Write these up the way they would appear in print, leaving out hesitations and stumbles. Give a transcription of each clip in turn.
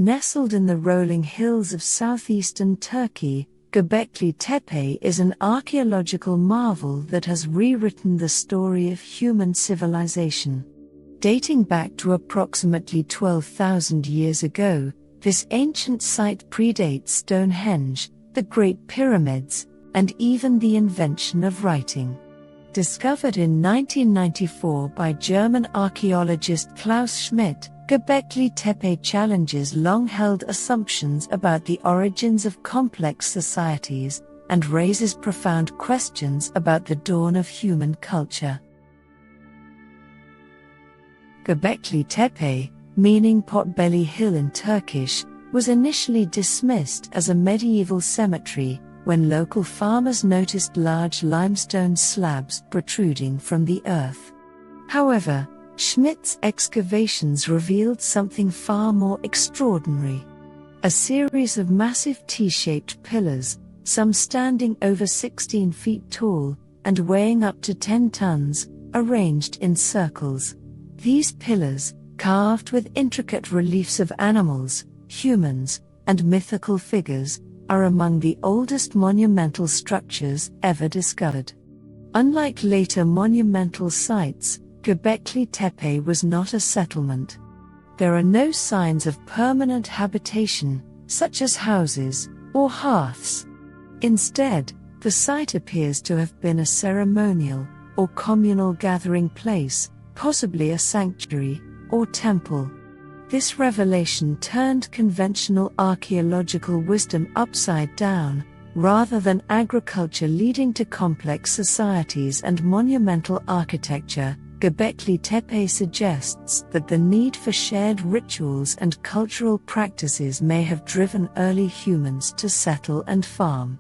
Nestled in the rolling hills of southeastern Turkey, Göbekli Tepe is an archaeological marvel that has rewritten the story of human civilization. Dating back to approximately 12,000 years ago, this ancient site predates Stonehenge, the Great Pyramids, and even the invention of writing. Discovered in 1994 by German archaeologist Klaus Schmidt, Göbekli Tepe challenges long-held assumptions about the origins of complex societies and raises profound questions about the dawn of human culture. Göbekli Tepe, meaning Potbelly Hill in Turkish, was initially dismissed as a medieval cemetery when local farmers noticed large limestone slabs protruding from the earth. However, Schmidt's excavations revealed something far more extraordinary. A series of massive T-shaped pillars, some standing over 16 feet tall and weighing up to 10 tons, arranged in circles. These pillars, carved with intricate reliefs of animals, humans, and mythical figures, are among the oldest monumental structures ever discovered. Unlike later monumental sites, Göbekli Tepe was not a settlement. There are no signs of permanent habitation, such as houses or hearths. Instead, the site appears to have been a ceremonial or communal gathering place, possibly a sanctuary or temple. This revelation turned conventional archaeological wisdom upside down, rather than agriculture leading to complex societies and monumental architecture. Göbekli Tepe suggests that the need for shared rituals and cultural practices may have driven early humans to settle and farm.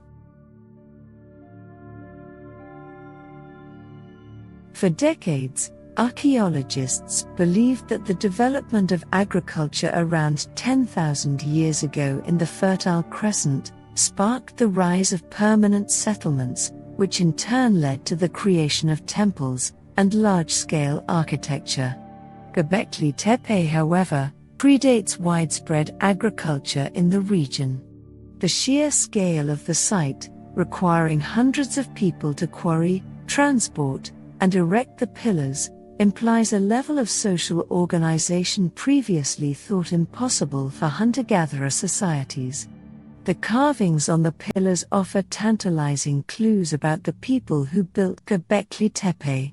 For decades, archaeologists believed that the development of agriculture around 10,000 years ago in the Fertile Crescent sparked the rise of permanent settlements, which in turn led to the creation of temples and large-scale architecture. Göbekli Tepe, however, predates widespread agriculture in the region. The sheer scale of the site, requiring hundreds of people to quarry, transport, and erect the pillars, implies a level of social organization previously thought impossible for hunter-gatherer societies. The carvings on the pillars offer tantalizing clues about the people who built Göbekli Tepe.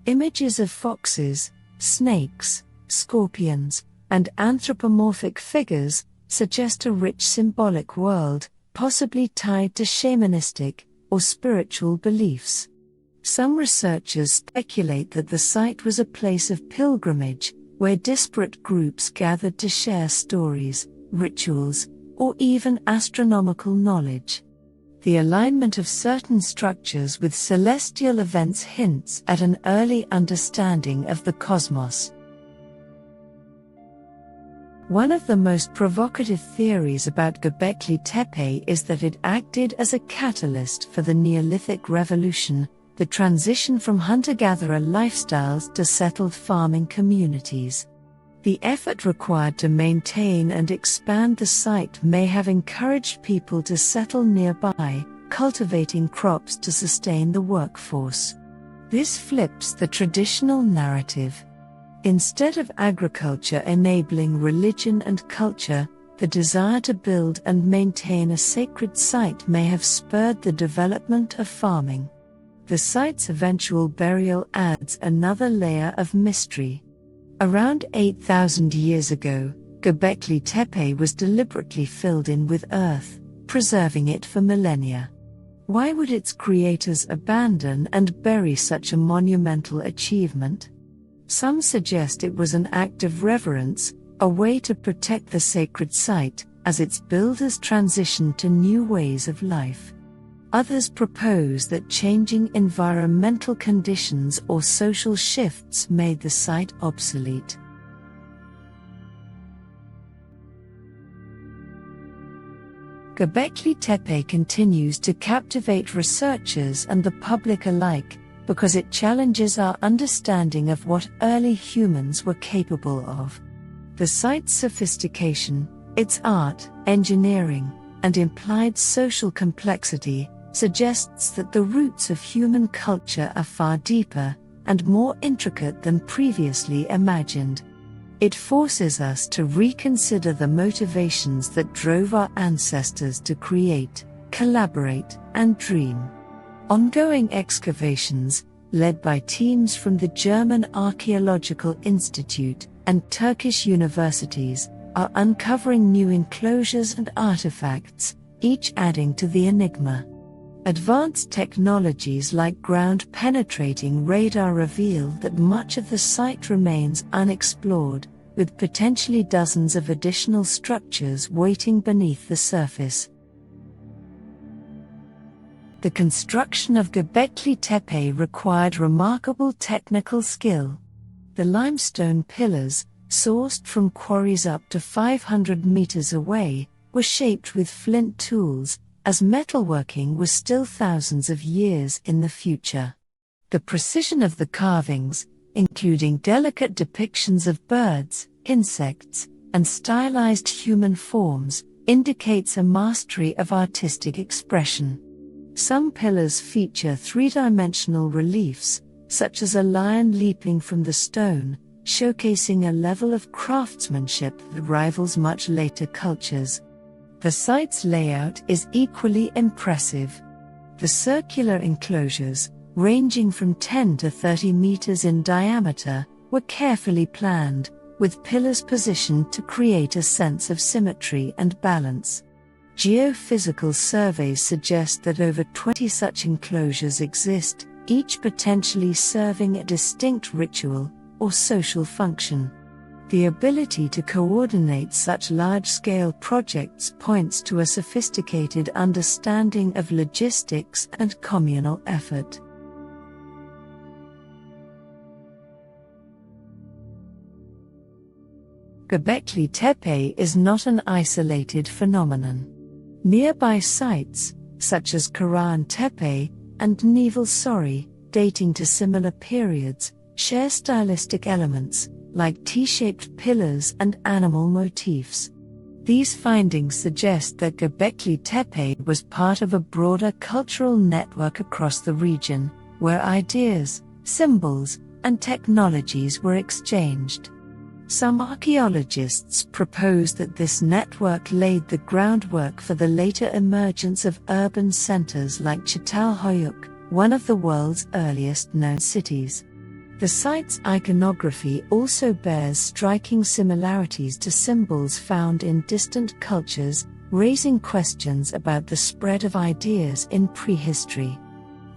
Images of foxes, snakes, scorpions, and anthropomorphic figures suggest a rich symbolic world, possibly tied to shamanistic or spiritual beliefs. Some researchers speculate that the site was a place of pilgrimage, where disparate groups gathered to share stories, rituals, or even astronomical knowledge. The alignment of certain structures with celestial events hints at an early understanding of the cosmos. One of the most provocative theories about Göbekli Tepe is that it acted as a catalyst for the Neolithic Revolution, the transition from hunter-gatherer lifestyles to settled farming communities. The effort required to maintain and expand the site may have encouraged people to settle nearby, cultivating crops to sustain the workforce. This flips the traditional narrative. Instead of agriculture enabling religion and culture, the desire to build and maintain a sacred site may have spurred the development of farming. The site's eventual burial adds another layer of mystery. Around 8,000 years ago, Göbekli Tepe was deliberately filled in with earth, preserving it for millennia. Why would its creators abandon and bury such a monumental achievement? Some suggest it was an act of reverence, a way to protect the sacred site as its builders transitioned to new ways of life. Others propose that changing environmental conditions or social shifts made the site obsolete. Göbekli Tepe continues to captivate researchers and the public alike because it challenges our understanding of what early humans were capable of. The site's sophistication, Its art, engineering, and implied social complexity suggests that the roots of human culture are far deeper and more intricate than previously imagined. It forces us to reconsider the motivations that drove our ancestors to create, collaborate, and dream. Ongoing excavations, led by teams from the German Archaeological Institute and Turkish universities, are uncovering new enclosures and artifacts, each adding to the enigma. Advanced technologies like ground-penetrating radar reveal that much of the site remains unexplored, with potentially dozens of additional structures waiting beneath the surface. The construction of Göbekli Tepe required remarkable technical skill. The limestone pillars, sourced from quarries up to 500 meters away, were shaped with flint tools, as metalworking was still thousands of years in the future. The precision of the carvings, including delicate depictions of birds, insects, and stylized human forms, indicates a mastery of artistic expression. Some pillars feature three-dimensional reliefs, such as a lion leaping from the stone, showcasing a level of craftsmanship that rivals much later cultures. The site's layout is equally impressive. The circular enclosures, ranging from 10 to 30 meters in diameter, were carefully planned, with pillars positioned to create a sense of symmetry and balance. Geophysical surveys suggest that over 20 such enclosures exist, each potentially serving a distinct ritual or social function. The ability to coordinate such large-scale projects points to a sophisticated understanding of logistics and communal effort. Göbekli Tepe is not an isolated phenomenon. Nearby sites, such as Karahan Tepe and Nevel Sori, dating to similar periods, share stylistic elements, like T-shaped pillars and animal motifs. These findings suggest that Göbekli Tepe was part of a broader cultural network across the region, where ideas, symbols, and technologies were exchanged. Some archaeologists propose that this network laid the groundwork for the later emergence of urban centers like Çatalhöyük, one of the world's earliest known cities. The site's iconography also bears striking similarities to symbols found in distant cultures, raising questions about the spread of ideas in prehistory.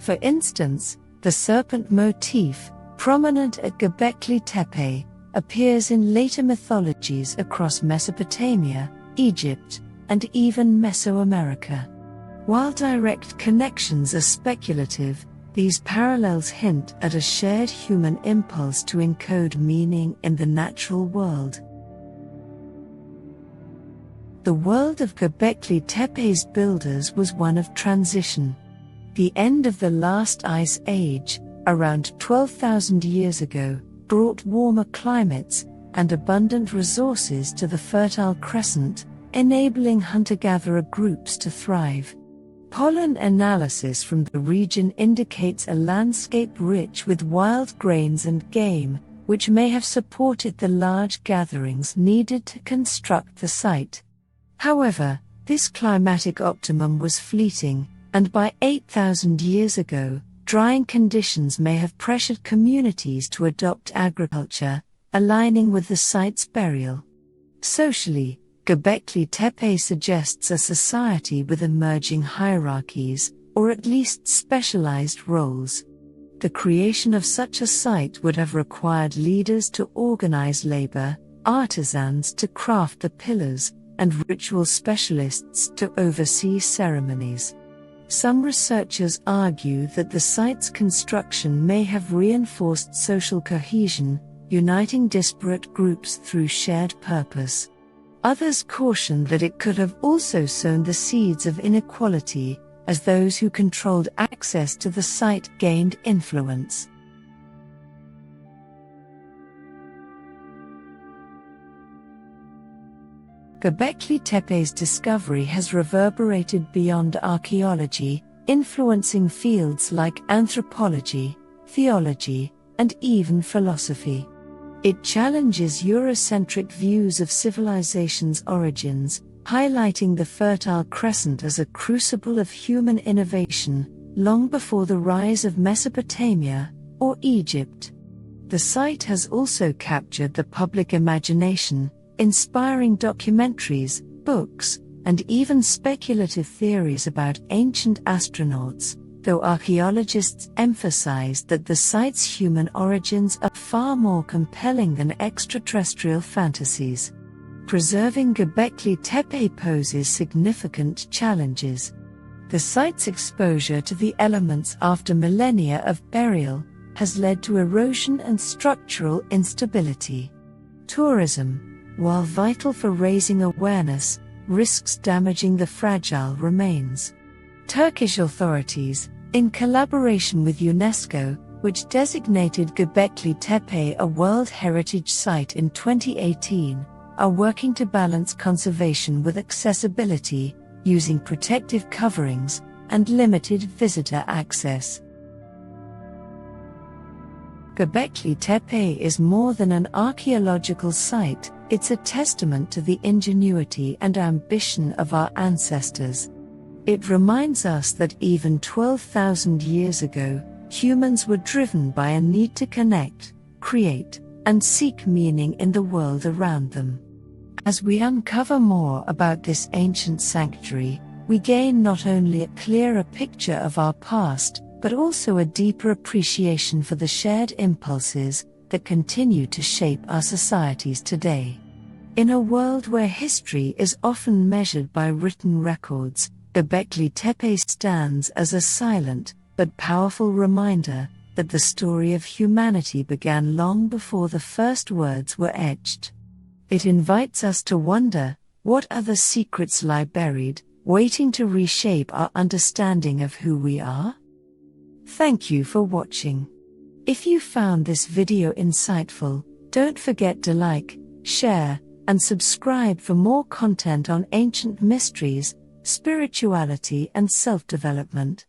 For instance, the serpent motif, prominent at Göbekli Tepe, appears in later mythologies across Mesopotamia, Egypt, and even Mesoamerica. While direct connections are speculative, these parallels hint at a shared human impulse to encode meaning in the natural world. The world of Göbekli Tepe's builders was one of transition. The end of the last ice age, around 12,000 years ago, brought warmer climates and abundant resources to the Fertile Crescent, enabling hunter-gatherer groups to thrive. Pollen analysis from the region indicates a landscape rich with wild grains and game, which may have supported the large gatherings needed to construct the site. However, this climatic optimum was fleeting, and by 8,000 years ago, drying conditions may have pressured communities to adopt agriculture, aligning with the site's burial. Socially, Göbekli Tepe suggests a society with emerging hierarchies, or at least specialized roles. The creation of such a site would have required leaders to organize labor, artisans to craft the pillars, and ritual specialists to oversee ceremonies. Some researchers argue that the site's construction may have reinforced social cohesion, uniting disparate groups through shared purpose. Others caution that it could have also sown the seeds of inequality, as those who controlled access to the site gained influence. Göbekli Tepe's discovery has reverberated beyond archaeology, influencing fields like anthropology, theology, and even philosophy. It challenges Eurocentric views of civilization's origins, highlighting the Fertile Crescent as a crucible of human innovation, long before the rise of Mesopotamia or Egypt. The site has also captured the public imagination, inspiring documentaries, books, and even speculative theories about ancient astronauts, though archaeologists emphasize that the site's human origins are far more compelling than extraterrestrial fantasies. Preserving Göbekli Tepe poses significant challenges. The site's exposure to the elements after millennia of burial has led to erosion and structural instability. Tourism, while vital for raising awareness, risks damaging the fragile remains. Turkish authorities, in collaboration with UNESCO, which designated Göbekli Tepe a World Heritage Site in 2018, are working to balance conservation with accessibility, using protective coverings and limited visitor access. Göbekli Tepe is more than an archaeological site, it's a testament to the ingenuity and ambition of our ancestors. It reminds us that even 12,000 years ago, humans were driven by a need to connect, create, and seek meaning in the world around them. As we uncover more about this ancient sanctuary, we gain not only a clearer picture of our past, but also a deeper appreciation for the shared impulses that continue to shape our societies today. In a world where history is often measured by written records, Göbekli Tepe stands as a silent but powerful reminder that the story of humanity began long before the first words were etched. It invites us to wonder, what other secrets lie buried, waiting to reshape our understanding of who we are? Thank you for watching. If you found this video insightful, don't forget to like, share, and subscribe for more content on ancient mysteries, spirituality, and self-development.